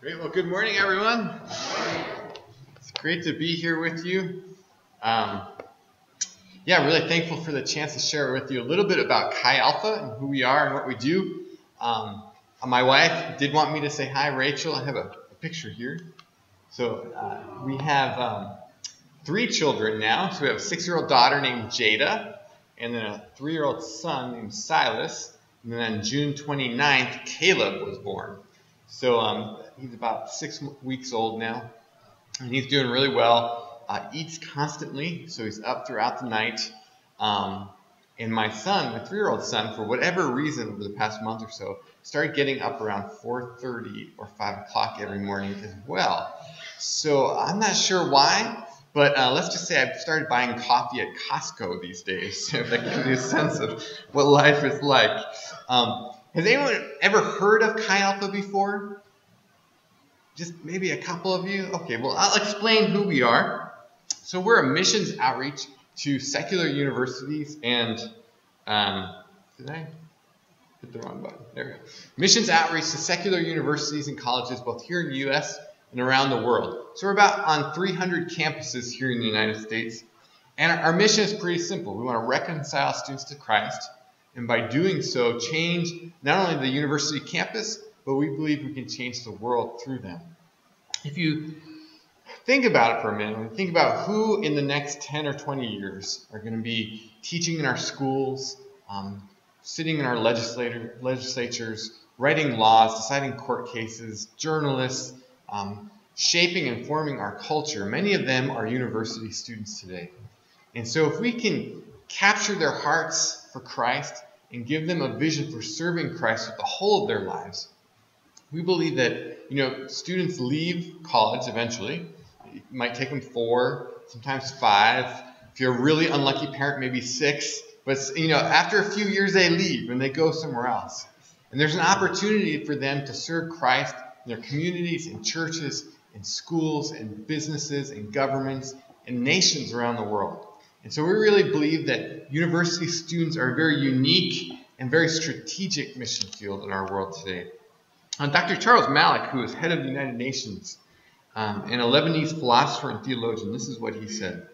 Great. Well, good morning, everyone. It's great to be here with you. I'm really thankful for the chance to share with you a little bit about Chi Alpha and who we are and what we do. My wife did want me to say hi, Rachel. I have a picture here. So we have 3 children now. So we have a 6-year-old daughter named Jada, and then a 3-year-old son named Silas. And then on June 29th, Caleb was born. So he's about 6 weeks old now, and he's doing really well. Eats constantly, so he's up throughout the night. And my son, my 3-year-old son, for whatever reason over the past month or so, started getting up around 4:30 or 5 o'clock every morning as well. So I'm not sure why, but let's just say I've started buying coffee at Costco these days, so that gives you a sense of what life is like. Has anyone ever heard of Chi Alpha before? Just maybe a couple of you? Okay, well, I'll explain who we are. So we're a missions outreach to secular universities and, did I hit the wrong button? There we go. Missions outreach to secular universities and colleges both here in the U.S. and around the world. So we're about on 300 campuses here in the United States. And our mission is pretty simple. We want to reconcile students to Christ, and by doing so, change not only the university campus, but we believe we can change the world through them. If you think about it for a minute, and think about who in the next 10 or 20 years are going to be teaching in our schools, sitting in our legislatures, writing laws, deciding court cases, journalists, shaping and forming our culture. Many of them are university students today. And so if we can capture their hearts for Christ and give them a vision for serving Christ with the whole of their lives, we believe that, students leave college eventually. It might take them 4, sometimes 5. If you're a really unlucky parent, maybe 6. But, after a few years they leave and they go somewhere else. And there's an opportunity for them to serve Christ in their communities, in churches, in schools, in businesses, in governments, and nations around the world. And so we really believe that university students are a very unique and very strategic mission field in our world today. Dr. Charles Malik, who is head of the United Nations and a Lebanese philosopher and theologian, this is what he said.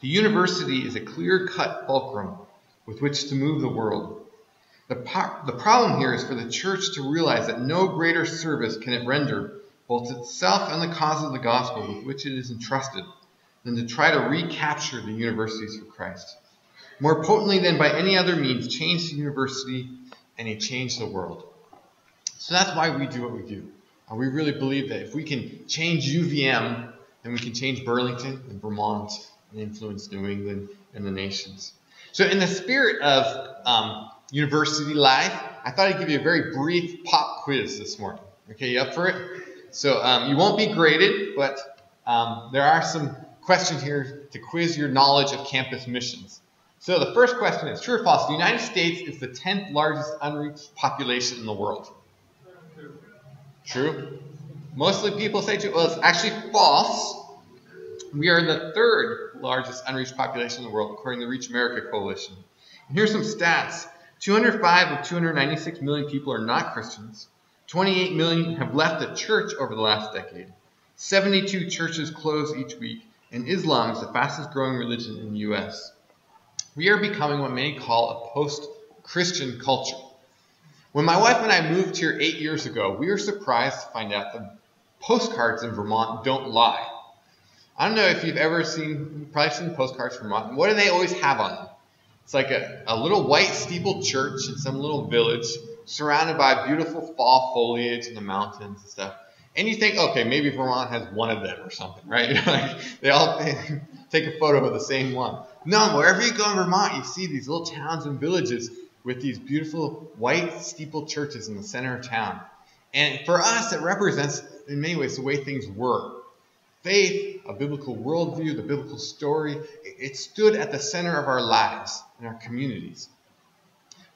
The university is a clear-cut fulcrum with which to move the world. The problem here is for the church to realize that no greater service can it render both itself and the cause of the gospel with which it is entrusted than to try to recapture the universities for Christ. More potently than by any other means, change the university and he changed the world. So that's why we do what we do. We really believe that if we can change UVM, then we can change Burlington and Vermont and influence New England and the nations. So in the spirit of university life, I thought I'd give you a very brief pop quiz this morning. Okay, you up for it? So you won't be graded, but there are some questions here to quiz your knowledge of campus missions. So the first question is, true or false? The United States is the 10th largest unreached population in the world. True. Mostly people say true. Well, it's actually false. We are the 3rd largest unreached population in the world, according to the Reach America Coalition. And here's some stats. 205 of 296 million people are not Christians. 28 million have left the church over the last decade. 72 churches close each week. And Islam is the fastest growing religion in the U.S. We are becoming what many call a post-Christian culture. When my wife and I moved here 8 years ago, we were surprised to find out that postcards in Vermont don't lie. I don't know if you've ever you've probably seen postcards from Vermont. What do they always have on them? It's like a little white steepled church in some little village surrounded by beautiful fall foliage in the mountains and stuff. And you think, okay, maybe Vermont has one of them or something, right? They all take a photo of the same one. No, wherever you go in Vermont, you see these little towns and villages with these beautiful white steepled churches in the center of town. And for us, it represents, in many ways, the way things were. Faith, a biblical worldview, the biblical story, it stood at the center of our lives and our communities.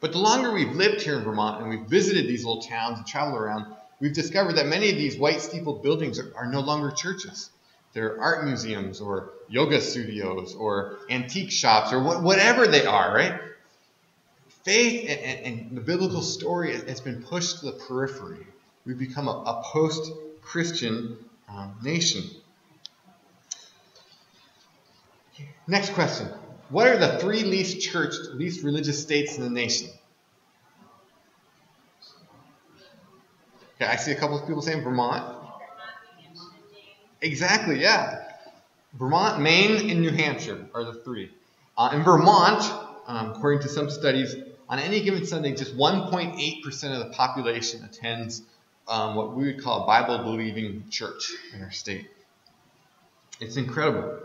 But the longer we've lived here in Vermont and we've visited these little towns and traveled around, we've discovered that many of these white steepled buildings are no longer churches. They're art museums or yoga studios or antique shops or whatever they are, right? Faith and the biblical story has been pushed to the periphery. We've become a post Christian nation. Next question. What are the 3 least churched, least religious states in the nation? Okay, I see a couple of people saying Vermont. Exactly, yeah. Vermont, Maine, and New Hampshire are the 3. In Vermont, according to some studies, on any given Sunday, just 1.8% of the population attends what we would call a Bible-believing church in our state. It's incredible.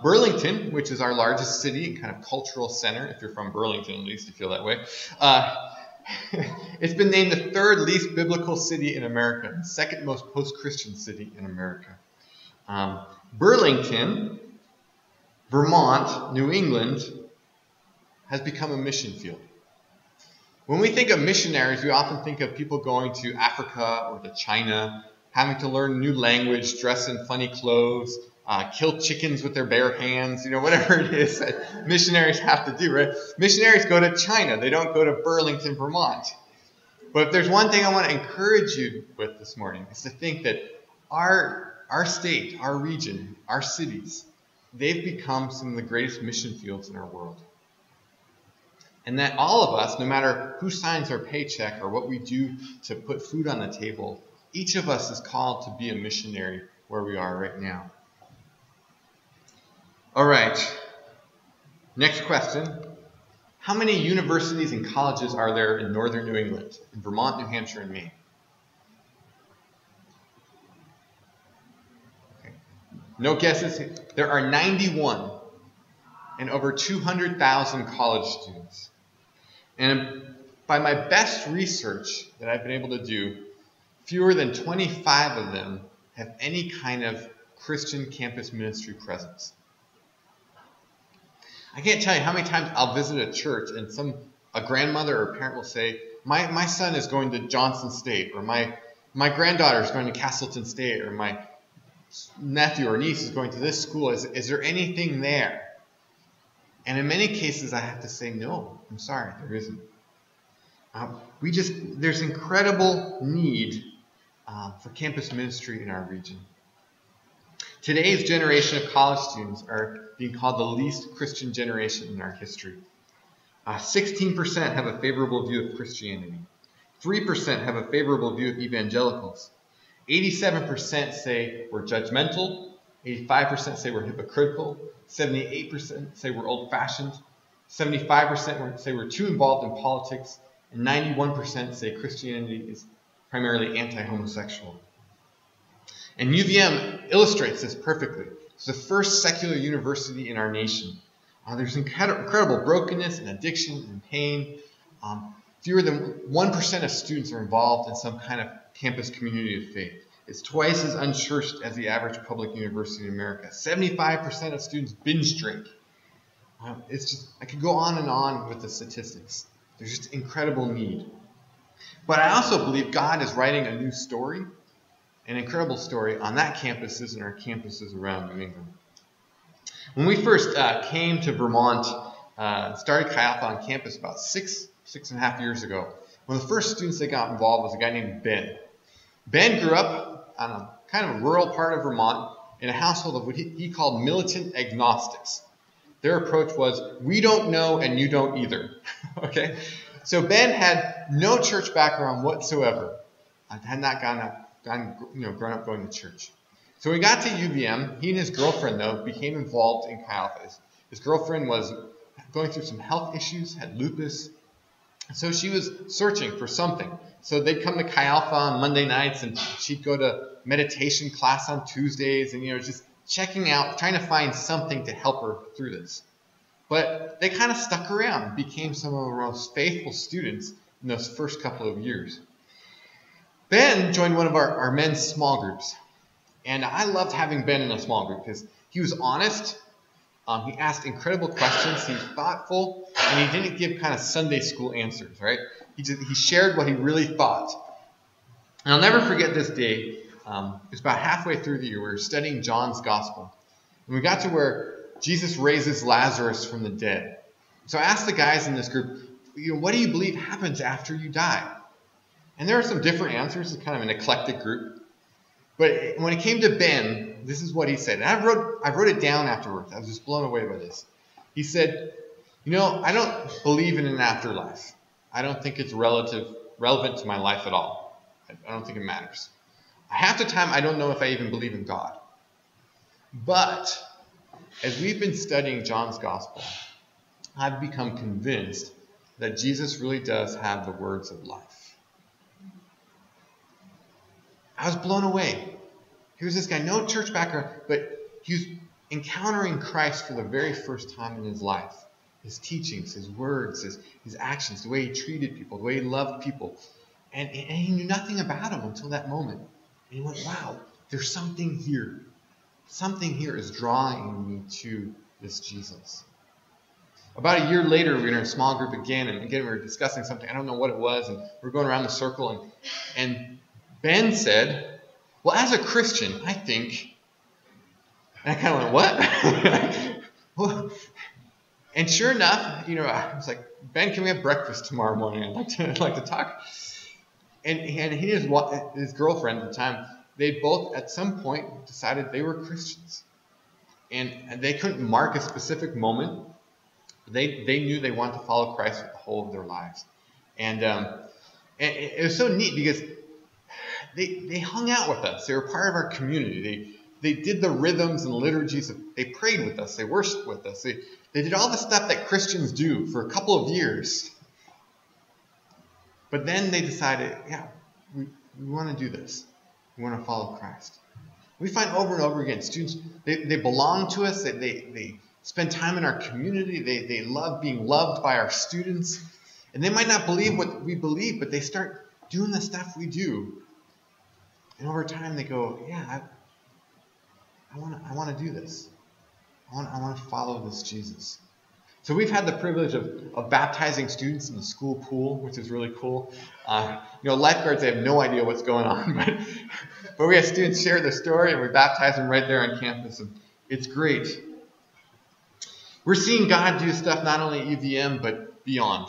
Burlington, which is our largest city and kind of cultural center, if you're from Burlington at least, you feel that way, it's been named the 3rd least biblical city in America, the 2nd most post-Christian city in America. Burlington, Vermont, New England has become a mission field. When we think of missionaries, we often think of people going to Africa or to China, having to learn new language, dress in funny clothes, kill chickens with their bare hands, whatever it is that missionaries have to do, right? Missionaries go to China. They don't go to Burlington, Vermont. But if there's one thing I want to encourage you with this morning, is to think that our state, our region, our cities, they've become some of the greatest mission fields in our world. And that all of us, no matter who signs our paycheck or what we do to put food on the table, each of us is called to be a missionary where we are right now. All right. Next question. How many universities and colleges are there in northern New England, in Vermont, New Hampshire, and Maine? Okay. No guesses? There are 91 and over 200,000 college students. And by my best research that I've been able to do, fewer than 25 of them have any kind of Christian campus ministry presence. I can't tell you how many times I'll visit a church and a grandmother or a parent will say, my son is going to Johnson State, or my granddaughter is going to Castleton State, or my nephew or niece is going to this school. Is there anything there? And in many cases, I have to say, no, I'm sorry, there isn't. There's incredible need for campus ministry in our region. Today's generation of college students are being called the least Christian generation in our history. 16% have a favorable view of Christianity. 3% have a favorable view of evangelicals. 87% say we're judgmental. 85% say we're hypocritical. 78% say we're old-fashioned. 75% say we're too involved in politics. And 91% say Christianity is primarily anti-homosexual. And UVM illustrates this perfectly. It's the first secular university in our nation. There's incredible brokenness and addiction and pain. Fewer than 1% of students are involved in some kind of campus community of faith. It's twice as unchurched as the average public university in America. 75% of students binge drink. I could go on and on with the statistics. There's just incredible need. But I also believe God is writing a new story, an incredible story on that campuses and our campuses around New England. When we first came to Vermont, started Chi Alpha on campus about six and a half years ago, one of the first students that got involved was a guy named Ben. Ben grew up on a kind of rural part of Vermont in a household of what he called militant agnostics. Their approach was, we don't know and you don't either. Okay? So Ben had no church background whatsoever. Had not grown up going to church. So when he got to UVM, he and his girlfriend, though, became involved in Chi Alpha. His girlfriend was going through some health issues, had lupus. So she was searching for something. So they'd come to Chi Alpha on Monday nights, and she'd go to meditation class on Tuesdays, and just checking out, trying to find something to help her through this. But they kind of stuck around and became some of our most faithful students in those first couple of years. Ben joined one of our men's small groups. And I loved having Ben in a small group because he was honest. He asked incredible questions. He was thoughtful. And he didn't give kind of Sunday school answers, right? He shared what he really thought. And I'll never forget this day. It was about halfway through the year. We were studying John's Gospel. And we got to where Jesus raises Lazarus from the dead. So I asked the guys in this group, what do you believe happens after you die? And there are some different answers. It's kind of an eclectic group. But when it came to Ben, this is what he said. And I wrote it down afterwards. I was just blown away by this. He said, I don't believe in an afterlife. I don't think it's relevant to my life at all. I don't think it matters. Half the time, I don't know if I even believe in God. But as we've been studying John's Gospel, I've become convinced that Jesus really does have the words of life. I was blown away. Here's this guy, no church background, but he was encountering Christ for the very first time in his life. His teachings, his words, his actions, the way he treated people, the way he loved people. And he knew nothing about him until that moment. And he went, wow, there's something here. Something here is drawing me to this Jesus. About a year later, we were in a small group again, and again we were discussing something. I don't know what it was, and we're going around the circle, and Ben said, well, as a Christian, I think... And I kind of went, what? And sure enough, I was like, Ben, can we have breakfast tomorrow morning? I'd like to talk. And he and his girlfriend at the time, they both at some point decided they were Christians. And they couldn't mark a specific moment. They knew they wanted to follow Christ with the whole of their lives. And it was so neat because they hung out with us. They were part of our community. They did the rhythms and liturgies. They prayed with us. They worshiped with us. They did all the stuff that Christians do for a couple of years. But then they decided, we want to do this. We want to follow Christ. We find over and over again, students, they belong to us. They spend time in our community. They love being loved by our students. And they might not believe what we believe, but they start doing the stuff we do. And over time they go, I want to do this. I want to follow this Jesus. So we've had the privilege of baptizing students in the school pool, which is really cool. Lifeguards, they have no idea what's going on, but we have students share their story, and we baptize them right there on campus, and it's great. We're seeing God do stuff not only at UVM, but beyond.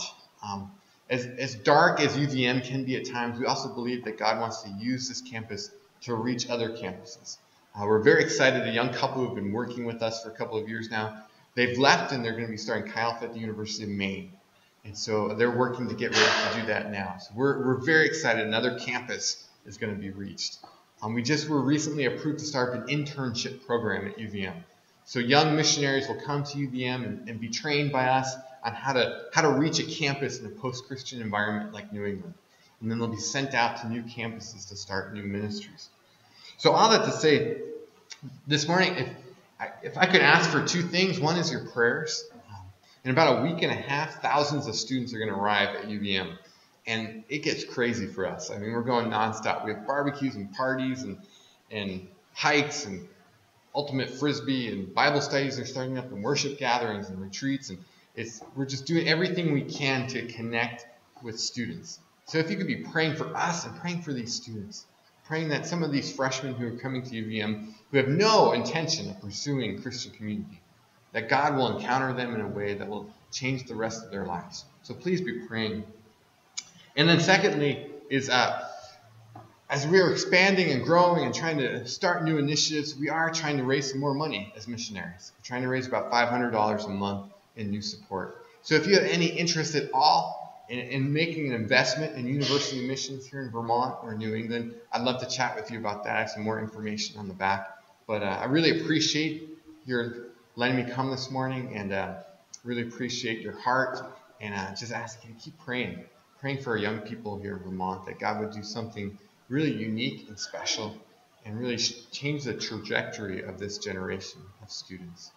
As dark as UVM can be at times, we also believe that God wants to use this campus to reach other campuses. We're very excited. A young couple who've been working with us for a couple of years now, they've left and they're going to be starting Chi Alpha at the University of Maine. And so they're working to get ready to do that now. So we're very excited. Another campus is going to be reached. We were recently approved to start an internship program at UVM. So young missionaries will come to UVM and be trained by us on how to reach a campus in a post-Christian environment like New England. And then they'll be sent out to new campuses to start new ministries. So all that to say, this morning, if I could ask for two things, one is your prayers. In about a week and a half, thousands of students are going to arrive at UVM. And it gets crazy for us. I mean, we're going nonstop. We have barbecues and parties and hikes and ultimate frisbee and Bible studies are starting up and worship gatherings and retreats. And we're just doing everything we can to connect with students. So if you could be praying for us and praying for these students, praying that some of these freshmen who are coming to UVM, who have no intention of pursuing Christian community, that God will encounter them in a way that will change the rest of their lives. So please be praying. And then secondly is as we are expanding and growing and trying to start new initiatives, we are trying to raise some more money as missionaries. We're trying to raise about $500 a month in new support. So if you have any interest at all in making an investment in university missions here in Vermont or New England, I'd love to chat with you about that. I have some more information on the back. But I really appreciate your letting me come this morning, and really appreciate your heart. And just ask you to keep praying for our young people here in Vermont, that God would do something really unique and special and really change the trajectory of this generation of students.